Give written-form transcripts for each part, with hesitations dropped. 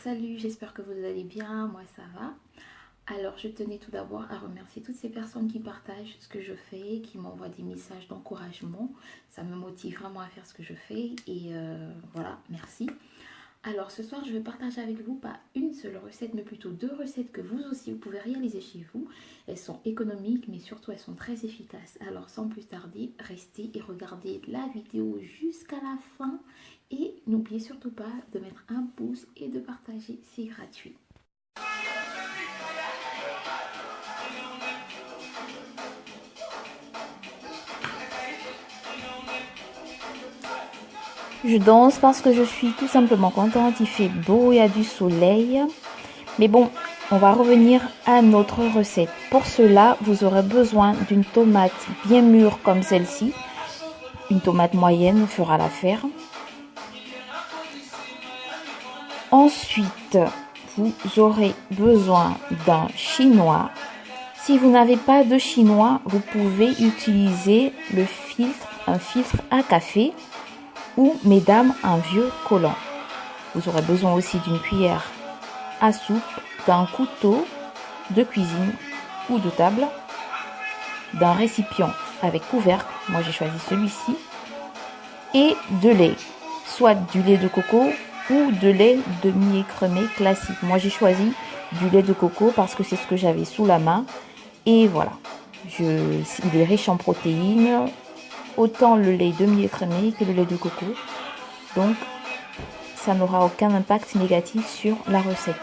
salut, j'espère que vous allez bien, moi ça va. Alors je tenais tout d'abord à remercier toutes ces personnes qui partagent ce que je fais, qui m'envoient des messages d'encouragement. Ça me motive vraiment à faire ce que je fais et voilà, merci. Alors ce soir je vais partager avec vous pas une seule recette mais plutôt deux recettes que vous aussi vous pouvez réaliser chez vous. Elles sont économiques mais surtout elles sont très efficaces. Alors sans plus tarder, restez et regardez la vidéo jusqu'à la fin. Et n'oubliez surtout pas de mettre un pouce et de partager, c'est gratuit. Je danse parce que je suis tout simplement contente, il fait beau, il y a du soleil. Mais bon, on va revenir à notre recette. Pour cela, vous aurez besoin d'une tomate bien mûre comme celle-ci. Une tomate moyenne fera l'affaire. Ensuite, vous aurez besoin d'un chinois. Si vous n'avez pas de chinois, vous pouvez utiliser un filtre à café ou, mesdames, un vieux collant. Vous aurez besoin aussi d'une cuillère à soupe, d'un couteau de cuisine ou de table, d'un récipient avec couvercle, moi j'ai choisi celui-ci, et de lait, soit du lait de coco ou de lait demi-écrémé classique. Moi j'ai choisi du lait de coco parce que c'est ce que j'avais sous la main. Et voilà, il est riche en protéines, autant le lait demi-écrémé que le lait de coco. Donc, ça n'aura aucun impact négatif sur la recette.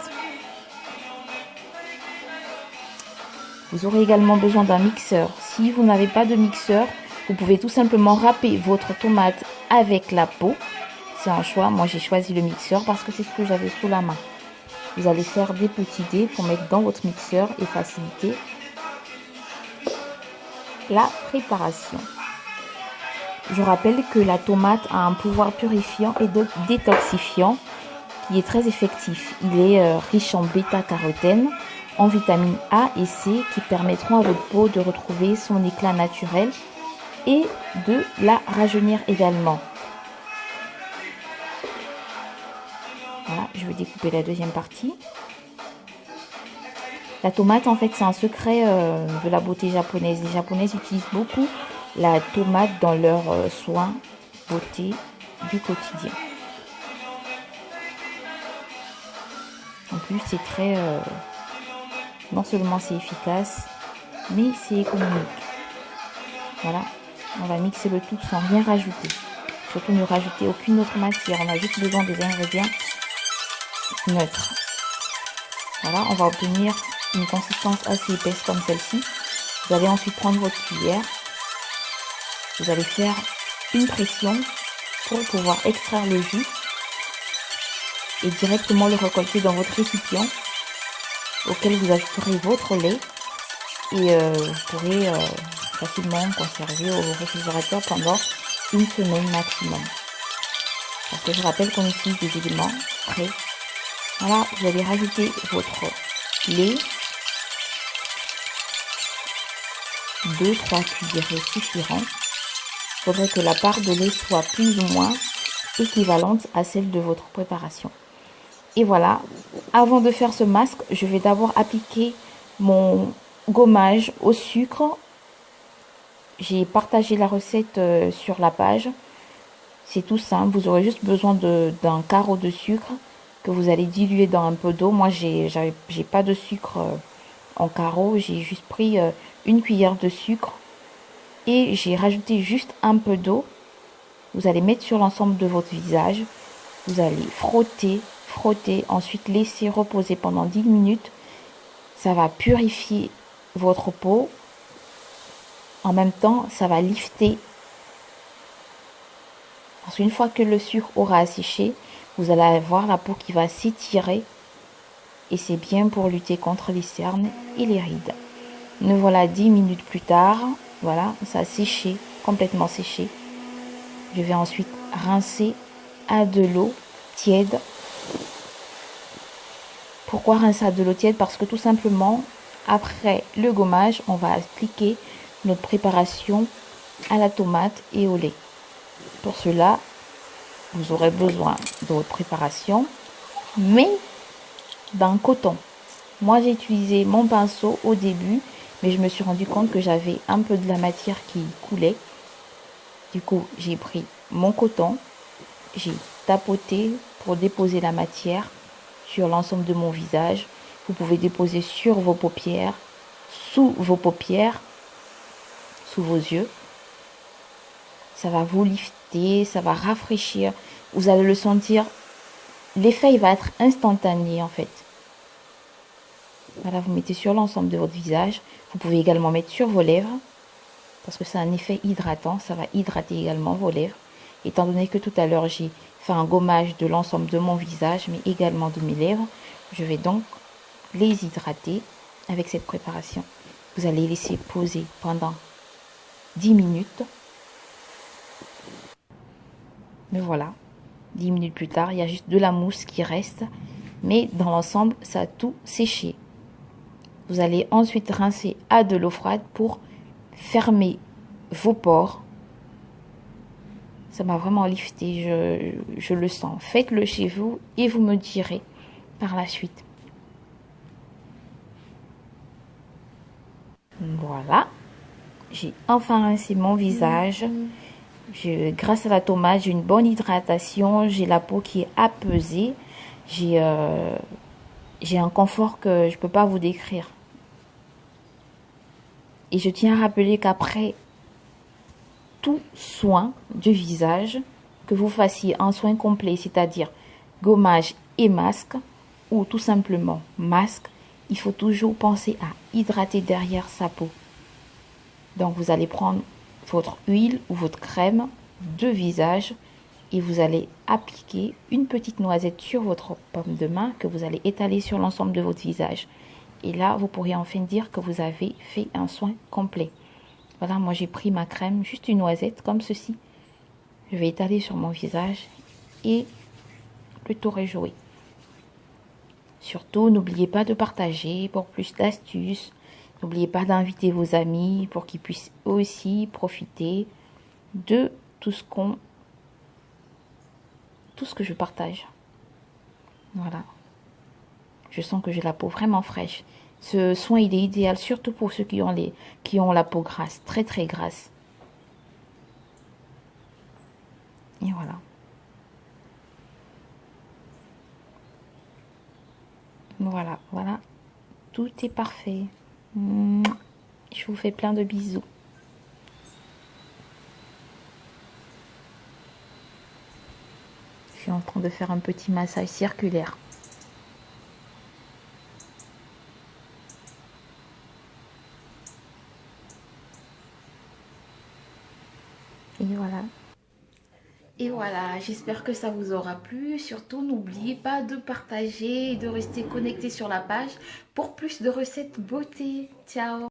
Vous aurez également besoin d'un mixeur. Si vous n'avez pas de mixeur, vous pouvez tout simplement râper votre tomate avec la peau. C'est un choix. Moi, j'ai choisi le mixeur parce que c'est ce que j'avais sous la main. Vous allez faire des petits dés pour mettre dans votre mixeur et faciliter la préparation. Je rappelle que la tomate a un pouvoir purifiant et détoxifiant qui est très effectif. Il est riche en bêta-carotène, en vitamines A et C qui permettront à votre peau de retrouver son éclat naturel et de la rajeunir également. Voilà, je vais découper la deuxième partie. La tomate, en fait, c'est un secret de la beauté japonaise. Les Japonaises utilisent beaucoup la tomate dans leurs soins beauté du quotidien. En plus, c'est très... non seulement c'est efficace, mais c'est économique. Voilà, on va mixer le tout sans rien rajouter. Surtout ne rajouter aucune autre matière. On a juste besoin des ingrédients neutres. Voilà, on va obtenir une consistance assez épaisse comme celle-ci. Vous allez ensuite prendre votre cuillère. Vous allez faire une pression pour pouvoir extraire le jus et directement le récolter dans votre récipient auquel vous ajouterez votre lait et vous pourrez facilement conserver au réfrigérateur pendant une semaine maximum. Parce que je rappelle qu'on utilise des éléments frais. Voilà, vous allez rajouter votre lait. 2-3 cuillerées suffiront. Il faudrait que la part de lait soit plus ou moins équivalente à celle de votre préparation. Et voilà, avant de faire ce masque, je vais d'abord appliquer mon gommage au sucre. J'ai partagé la recette sur la page. C'est tout simple, vous aurez juste besoin d'un carreau de sucre que vous allez diluer dans un peu d'eau. Moi, j'ai pas de sucre en carreau, j'ai juste pris une cuillère de sucre et j'ai rajouté juste un peu d'eau. Vous allez mettre sur l'ensemble de votre visage. Vous allez frotter, ensuite laisser reposer pendant 10 minutes. Ça va purifier votre peau. En même temps, ça va lifter. Parce qu'une fois que le sucre aura asséché, vous allez avoir la peau qui va s'étirer. Et c'est bien pour lutter contre les cernes et les rides. Nous voilà 10 minutes plus tard. Voilà, ça a séché, complètement séché. Je vais ensuite rincer à de l'eau tiède. Pourquoi rincer à de l'eau tiède? Parce que tout simplement, après le gommage, on va appliquer notre préparation à la tomate et au lait. Pour cela, vous aurez besoin de votre préparation, mais d'un coton. Moi, j'ai utilisé mon pinceau au début, mais je me suis rendu compte que j'avais un peu de la matière qui coulait. Du coup, j'ai pris mon coton, j'ai tapoté pour déposer la matière sur l'ensemble de mon visage. Vous pouvez déposer sur vos paupières, sous vos paupières, sous vos yeux. Ça va vous lifter, ça va rafraîchir. Vous allez le sentir. L'effet, il va être instantané en fait. Voilà, vous mettez sur l'ensemble de votre visage. Vous pouvez également mettre sur vos lèvres parce que c'est un effet hydratant. Ça va hydrater également vos lèvres. Étant donné que tout à l'heure, j'ai fait un gommage de l'ensemble de mon visage, mais également de mes lèvres, je vais donc les hydrater avec cette préparation. Vous allez laisser poser pendant 10 minutes. Mais voilà, 10 minutes plus tard, il y a juste de la mousse qui reste. Mais dans l'ensemble, ça a tout séché. Vous allez ensuite rincer à de l'eau froide pour fermer vos pores. Ça m'a vraiment lifté, je le sens. Faites-le chez vous et vous me direz par la suite. Voilà, j'ai enfin rincé mon visage. Grâce à la tomate, j'ai une bonne hydratation. J'ai la peau qui est apaisée. J'ai un confort que je ne peux pas vous décrire. Et je tiens à rappeler qu'après tout soin du visage, que vous fassiez un soin complet, c'est-à-dire gommage et masque, ou tout simplement masque, il faut toujours penser à hydrater derrière sa peau. Donc vous allez prendre votre huile ou votre crème de visage et vous allez appliquer une petite noisette sur votre paume de main que vous allez étaler sur l'ensemble de votre visage. Et là, vous pourrez enfin dire que vous avez fait un soin complet. Voilà, moi j'ai pris ma crème, juste une noisette comme ceci. Je vais étaler sur mon visage et le tour est joué. Surtout, n'oubliez pas de partager pour plus d'astuces. N'oubliez pas d'inviter vos amis pour qu'ils puissent aussi profiter de tout ce que je partage. Voilà. Je sens que j'ai la peau vraiment fraîche. Ce soin, il est idéal surtout pour ceux qui ont la peau grasse, très très grasse. Et voilà. Voilà, voilà. Tout est parfait. Je vous fais plein de bisous. Je suis en train de faire un petit massage circulaire. Et voilà. Et voilà, j'espère que ça vous aura plu. Surtout, n'oubliez pas de partager et de rester connecté sur la page pour plus de recettes beauté. Ciao!